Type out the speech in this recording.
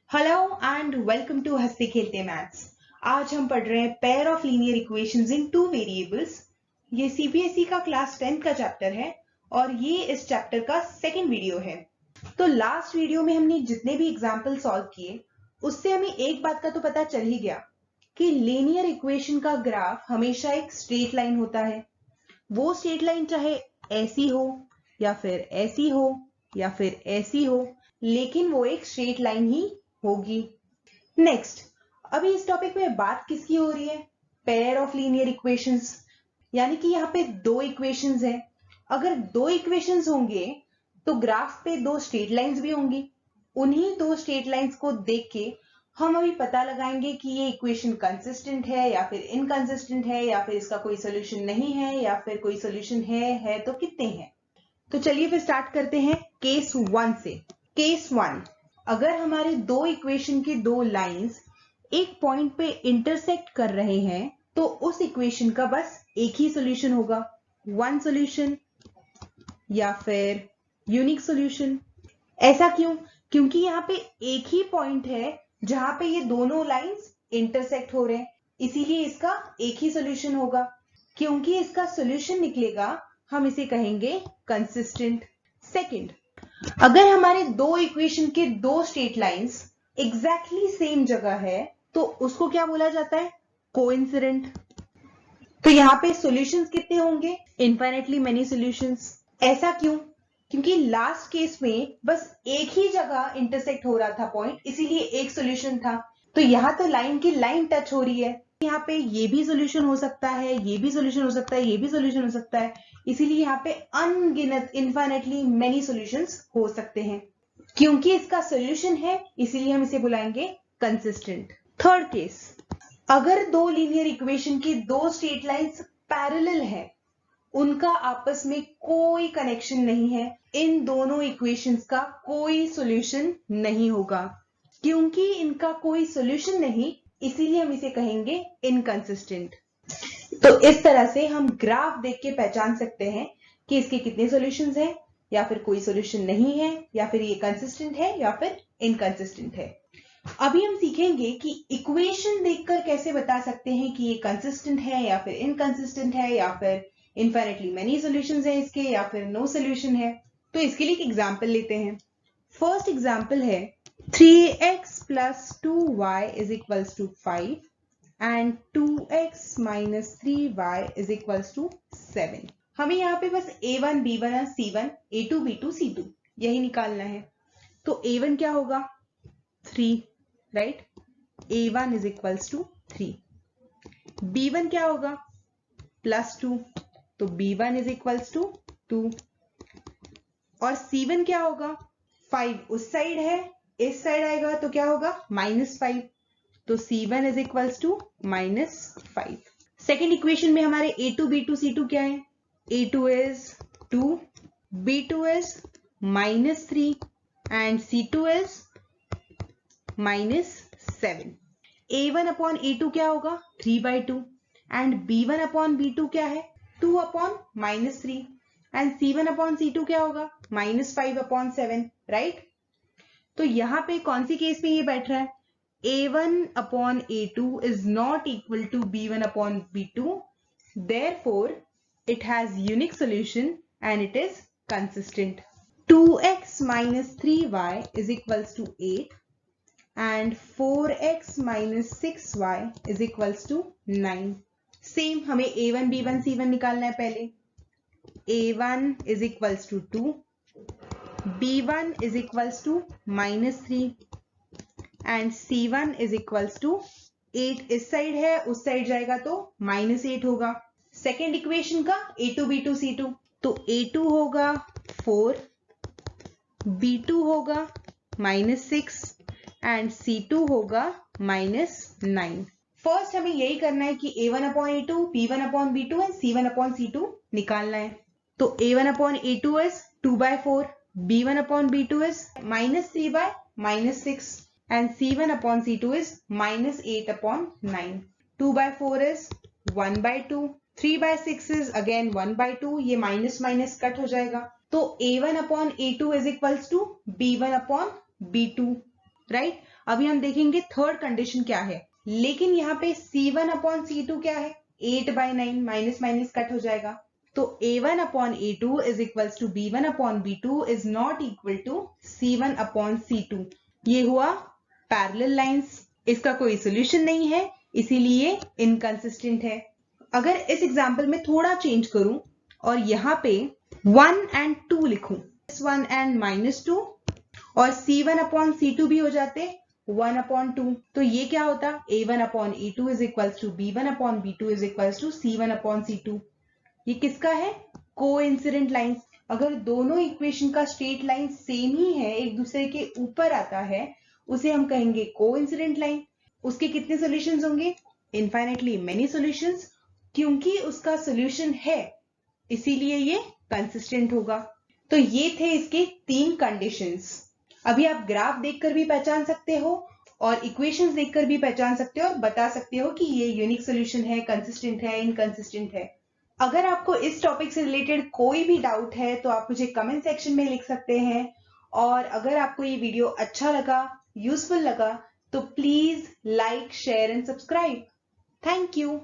Hello and welcome to हंसते खेलते maths. आज हम पढ़ रहे हैं pair of linear equations in two variables. ये सीबीएसई का क्लास 10 का चैप्टर है और ये इस चैप्टर का सेकंड वीडियो है। तो लास्ट वीडियो में हमने जितने भी एग्जाम्पल सॉल्व किए उससे हमें एक बात का तो पता चल ही गया कि लीनियर इक्वेशन का ग्राफ हमेशा एक स्ट्रेट लाइन होता है। वो स्ट्रेट लाइन चाहे ऐसी हो या फिर ऐसी हो या फिर ऐसी हो, लेकिन वो एक स्ट्रेट लाइन ही होगी। नेक्स्ट, अभी इस टॉपिक में बात किसकी हो रही है? पेयर ऑफ लीनियर इक्वेशंस, यानी कि यहाँ पे दो इक्वेशंस हैं। अगर दो इक्वेशंस होंगे तो ग्राफ पे दो स्ट्रेट लाइंस भी होंगी। उन्हीं दो स्ट्रेट लाइंस को देख के हम अभी पता लगाएंगे कि ये इक्वेशन कंसिस्टेंट है या फिर इनकंसिस्टेंट है, या फिर इसका कोई सोल्यूशन नहीं है या फिर कोई सोल्यूशन है तो कितने हैं। तो चलिए फिर स्टार्ट करते हैं केस 1 से। केस 1, अगर हमारे दो इक्वेशन के दो लाइंस एक पॉइंट पे इंटरसेक्ट कर रहे हैं तो उस इक्वेशन का बस एक ही सॉल्यूशन होगा, वन सॉल्यूशन या फिर यूनिक सॉल्यूशन। ऐसा क्यों? क्योंकि यहाँ पे एक ही पॉइंट है जहां पे ये दोनों लाइंस इंटरसेक्ट हो रहे हैं, इसीलिए इसका एक ही सॉल्यूशन होगा। क्योंकि इसका सॉल्यूशन निकलेगा हम इसे कहेंगे कंसिस्टेंट। सेकंड, अगर हमारे दो इक्वेशन के दो स्ट्रेट लाइंस एग्जैक्टली सेम जगह है तो उसको क्या बोला जाता है? कोइंसिडेंट। तो यहाँ पे सॉल्यूशंस कितने होंगे? Infinitely many solutions. ऐसा क्यों? क्योंकि लास्ट केस में बस एक ही जगह इंटरसेक्ट हो रहा था पॉइंट, इसीलिए एक सॉल्यूशन था। तो यहाँ तो लाइन की लाइन टच हो रही है, यहाँ पे ये भी सॉल्यूशन हो सकता है, ये भी सॉल्यूशन हो सकता है, ये भी सॉल्यूशन हो सकता है, इसीलिए यहाँ पे अनगिनत इनफाइनाइटली मेनी सॉल्यूशंस हो सकते हैं। क्योंकि इसका सॉल्यूशन है इसीलिए हम इसे बुलाएंगे कंसिस्टेंट। थर्ड केस, अगर दो लीनियर इक्वेशन की दो स्ट्रेट लाइंस पैरेलल है, उनका आपस में कोई कनेक्शन नहीं है, इन दोनों इक्वेशंस का कोई सॉल्यूशन नहीं होगा। क्योंकि इनका कोई सॉल्यूशन नहीं, इसीलिए हम इसे कहेंगे इनकंसिस्टेंट। तो इस तरह से हम ग्राफ देख के पहचान सकते हैं कि इसके कितने सॉल्यूशंस हैं, या फिर कोई सॉल्यूशन नहीं है, या फिर ये कंसिस्टेंट है या फिर इनकंसिस्टेंट है। अभी हम सीखेंगे कि इक्वेशन देखकर कैसे बता सकते हैं कि ये कंसिस्टेंट है या फिर इनकंसिस्टेंट है, या फिर इनफाइनाइटली मेनी सॉल्यूशंस है इसके, या फिर नो सॉल्यूशन है। तो इसके लिए एक एग्जांपल लेते हैं। फर्स्ट एग्जांपल है 3x plus 2y is equals to 5 and 2x minus 3y is equals to 7। हमें यहाँ पे बस a1 b1 और c1, a2 b2 c2 यही निकालना है। तो a1 क्या होगा? 3, right? a1 is equals to 3। b1 क्या होगा? +2, तो b1 is equals to 2। और c1 क्या होगा? 5 उस साइड है, इस साइड आएगा तो क्या होगा? -5, तो c1 is equals to -5। Second equation में हमारे a2 b2 c2 क्या है? a2 is 2, b2 is -3 and c2 is -7। a1 upon a2 क्या होगा? 3/2 एंड b1 अपॉन b2 क्या है? 2 upon -3 and c1 upon c2 क्या होगा? -5/7, राइट? तो यहाँ पे कौन सी केस में ये बैठ रहा है? a1 upon a2 is not equal to b1 upon b2, therefore it has unique solution and it is consistent। 2x minus 3y is equals to 8 and 4x minus 6y is equals to 9। Same हमें a1 b1 c1 निकालना है। पहले a1 is equals to 2, b1 is equals to -3 and c1 is equals to 8। इस side है, उस side जाएगा तो -8 होगा। सेकेंड इक्वेशन का a2 b2 c2, तो a2 होगा 4, b2 होगा -6 एंड c2 होगा -9। फर्स्ट हमें यही करना है कि a1 upon a2, b1 upon b2 and c1 upon c2 निकालना है। तो a1 upon a2 is 2/4, b1 upon b2 is -3/6 and c1 upon c2 is -8/9। 2/4 is 1/2, 3/6 is again 1/2, ये माइनस माइनस कट हो जाएगा। तो a1 upon a2 is equals to b1 upon b2, right? अभी हम देखेंगे थर्ड कंडीशन क्या है, लेकिन यहाँ पे C1 अपॉन C2 क्या है, 8/9, माइनस माइनस कट हो जाएगा, तो A1 upon A2 is equal to B1 upon B2 is not equal to C1 upon C2। ये हुआ पैरेलल लाइंस, इसका कोई सोल्यूशन नहीं है, इसीलिए इनकंसिस्टेंट है। अगर इस एग्जाम्पल में थोड़ा चेंज करूं और यहाँ पे 1 and 2 लिखूं, 1 and -2 और C1 अपॉन C2 भी हो जाते 1 अपॉन 2, तो ये क्या होता, A1 upon A2 is equal to B1 upon B2 is equal to C1 upon C2। ये किसका है, कोइंसिडेंट लाइंस। अगर दोनों इक्वेशन का स्ट्रेट लाइन सेम ही है, एक दूसरे के ऊपर आता है, उसे हम कहेंगे कोइंसिडेंट लाइन। उसके कितने सॉल्यूशंस होंगे, इनफाइनाइटली मेनी सॉल्यूशंस, क्योंकि उसका सॉल्यूशन है इसीलिए ये कंसिस्टेंट होगा। तो ये थे इसके 3 कंडीशंस। अभी आप ग्राफ देखकर भी पहचान सकते हो और इक्वेशंस देखकर भी पहचान सकते हो और बता सकते हो कि ये यूनिक सॉल्यूशन है, कंसिस्टेंट है, इनकंसिस्टेंट है। अगर आपको इस टॉपिक से रिलेटेड कोई भी डाउट है तो आप मुझे कमेंट सेक्शन में लिख सकते हैं, और अगर आपको ये वीडियो अच्छा लगा, यूजफुल लगा, तो please like, share and subscribe. Thank you.